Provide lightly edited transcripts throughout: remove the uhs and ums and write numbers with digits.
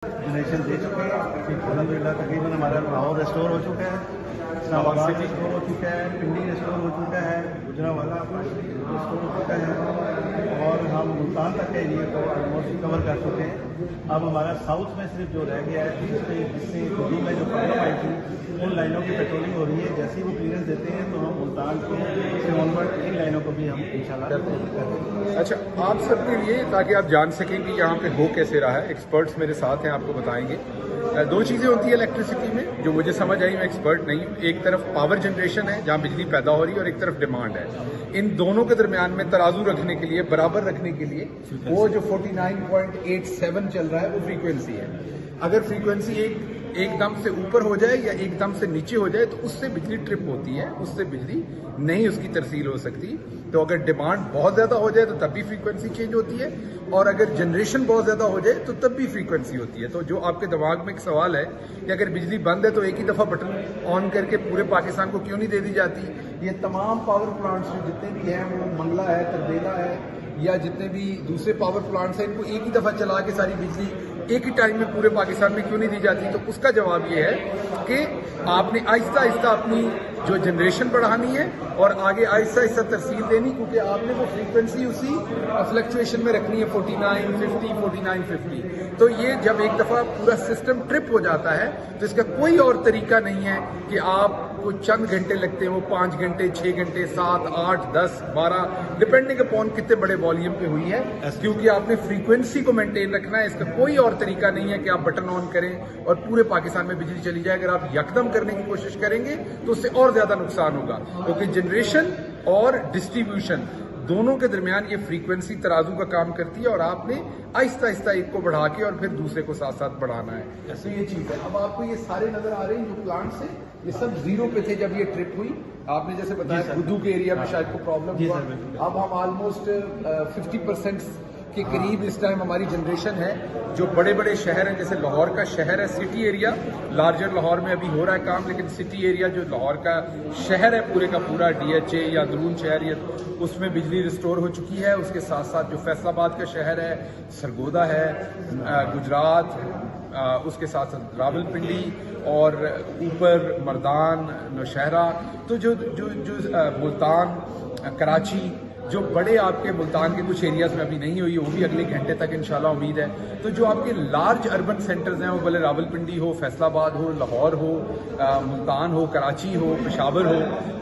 Donation दे चुके हैं कि अलहमदिल्ला तकरीबन हमारा लाहौर रेस्टोर हो चुका है, इस्लामाबाद रेस्टोर हो चुका है, पिंडी रेस्टोर हो चुका है, गुजरांवाला रेस्टोर हो चुका है और हम मुल्तान तक के एरिया को ऑलमोस्ट कवर कर चुके हैं। अब हमारा साउथ में सिर्फ जो रह गया है जिससे खुदू में जो प्रॉब्लम आई थी उन लाइनों की पेट्रोलिंग हो रही है। जैसे ही वो क्लियरेंस देते हैं तो हम मुल्तान से ऑनवर्ड इन लाइनों को भी हम इंशाल्लाह करते हैं। अच्छा, आप सबके लिए ताकि आप जान सकें कि यहाँ पे हो कैसे रहा है, एक्सपर्ट्स मेरे साथ हैं, आपको बताएंगे। दो चीज़ें होती है इलेक्ट्रिसिटी में जो मुझे समझ आई, मैं एक्सपर्ट नहीं हूँ। एक तरफ पावर जनरेशन है जहाँ बिजली पैदा हो रही है और एक तरफ डिमांड है। इन दोनों के दरमियान में तराजू रखने के लिए, बराबर रखने के लिए वो जो 49.87 चल रहा है वो फ्रीक्वेंसी है। अगर फ्रीक्वेंसी एकदम से ऊपर हो जाए या एकदम से नीचे हो जाए तो उससे बिजली ट्रिप होती है, उससे बिजली नहीं उसकी तरसील हो सकती। तो अगर डिमांड बहुत ज़्यादा हो जाए तो तब भी फ्रीक्वेंसी चेंज होती है और अगर जनरेशन बहुत ज़्यादा हो जाए तो तब भी फ्रीक्वेंसी होती है। तो जो आपके दिमाग में एक सवाल है कि अगर बिजली बंद है तो एक ही दफ़ा बटन ऑन करके पूरे पाकिस्तान को क्यों नहीं दे दी जाती। ये तमाम पावर प्लांट्स जितने भी हैं, वो मंगला है, तरबेला है या जितने भी दूसरे पावर प्लांट्स हैं, इनको एक ही दफ़ा चला के सारी बिजली एक ही टाइम में पूरे पाकिस्तान में क्यों नहीं दी जाती। तो उसका जवाब ये है कि आपने आहिस्ता आहिस्ता अपनी जो जनरेशन बढ़ानी है और आगे आहिस्ता आहिस्ता तरसील देनी, क्योंकि आपने वो फ्रीक्वेंसी उसी फ्लक्चुएशन में रखनी है 49-50। तो ये जब एक दफ़ा पूरा सिस्टम ट्रिप हो जाता है तो इसका कोई और तरीका नहीं है कि आपको चंद घंटे लगते हैं, वो 5 घंटे, 6 घंटे, 7, 8, 10, 12 डिपेंडिंग अपॉन कितने बड़े वॉल्यूम पे हुई है, क्योंकि आपने फ्रीक्वेंसी को मेंटेन रखना है। इसका कोई और तरीका नहीं है कि आप बटन ऑन करें और पूरे पाकिस्तान में बिजली चली जाए। अगर आप यकदम करने की कोशिश करेंगे तो उससे और ज्यादा नुकसान होगा, क्योंकि जनरेशन और डिस्ट्रीब्यूशन दोनों के दरमियान ये फ्रीक्वेंसी तराजू का काम करती है और आपने आहिस्ता आहिस्ता एक को बढ़ा के और फिर दूसरे को साथ साथ बढ़ाना है। तो ये चीज है। अब आपको ये सारे नजर आ रहे हैं जो प्लांट्स हैं, ये सब जीरो पे थे जब ये ट्रिप हुई। आपने जैसे बताया खुदू के एरिया में शायद को प्रॉब्लम हुआ। अब हम ऑलमोस्ट 50% के करीब इस टाइम हमारी जनरेशन है। जो बड़े बड़े शहर हैं, जैसे लाहौर का शहर है, सिटी एरिया, लार्जर लाहौर में अभी हो रहा है काम, लेकिन सिटी एरिया जो लाहौर का शहर है पूरे का पूरा, DHA या अंदरून शहर, या उसमें बिजली रिस्टोर हो चुकी है। उसके साथ साथ जो फैसलाबाद का शहर है, सरगोदा है, गुजरात, उसके साथ साथ रावलपिंडी और ऊपर मर्दान, नौशहरा, तो जो जो जो मुल्तान, कराची, जो बड़े आपके मुल्तान के कुछ एरियाज में अभी नहीं हुई, वो भी अगले घंटे तक इंशाल्लाह उम्मीद है। तो जो आपके लार्ज अर्बन सेंटर्स हैं, वो भले रावलपिंडी हो, फैसलाबाद हो, लाहौर हो, मुल्तान हो, कराची हो, पेशावर हो,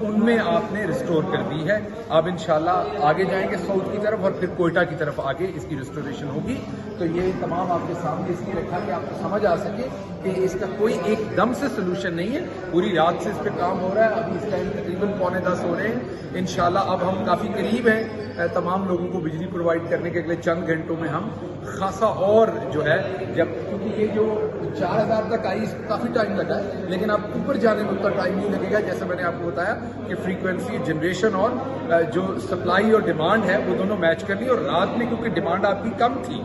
उनमें आपने रिस्टोर कर दी है। अब इंशाल्लाह आगे जाएंगे साउथ की तरफ और फिर कोयटा की तरफ आगे इसकी रिस्टोरेशन होगी। तो ये तमाम आपके सामने इसलिए रखा कि आपको समझ आ सके कि इसका कोई एकदम से सोल्यूशन नहीं है। पूरी रात से इस पर काम हो रहा है। अभी इस टाइम तकरीबन 9:45 हो रहे हैं। इंशाल्लाह अब हम काफ़ी करीब हैं तमाम लोगों को बिजली प्रोवाइड करने के। अगले चंद घंटों में हम खासा और जो है, जब क्योंकि ये जो 4000 तक आई काफ़ी टाइम लगा है, लेकिन अब ऊपर जाने में उतना टाइम नहीं लगेगा। जैसे मैंने आपको बताया कि फ्रीक्वेंसी, जनरेशन और जो सप्लाई और डिमांड है वो दोनों मैच करनी। और रात में क्योंकि डिमांड आपकी कम थी,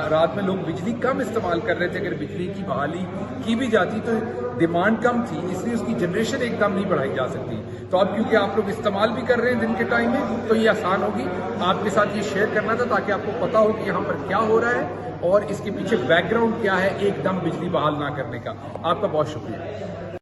रात में लोग बिजली कम इस्तेमाल कर रहे थे, अगर बिजली की बहाली की भी जाती तो डिमांड कम थी, इसलिए उसकी जनरेशन एकदम नहीं बढ़ाई जा सकती। तो अब क्योंकि आप लोग इस्तेमाल भी कर रहे हैं दिन के टाइम में, तो ये आसान होगी। आपके साथ ये शेयर करना था ताकि आपको पता हो कि यहाँ पर क्या हो रहा है और इसके पीछे बैकग्राउंड क्या है एकदम बिजली बहाल ना करने का। आपका बहुत शुक्रिया।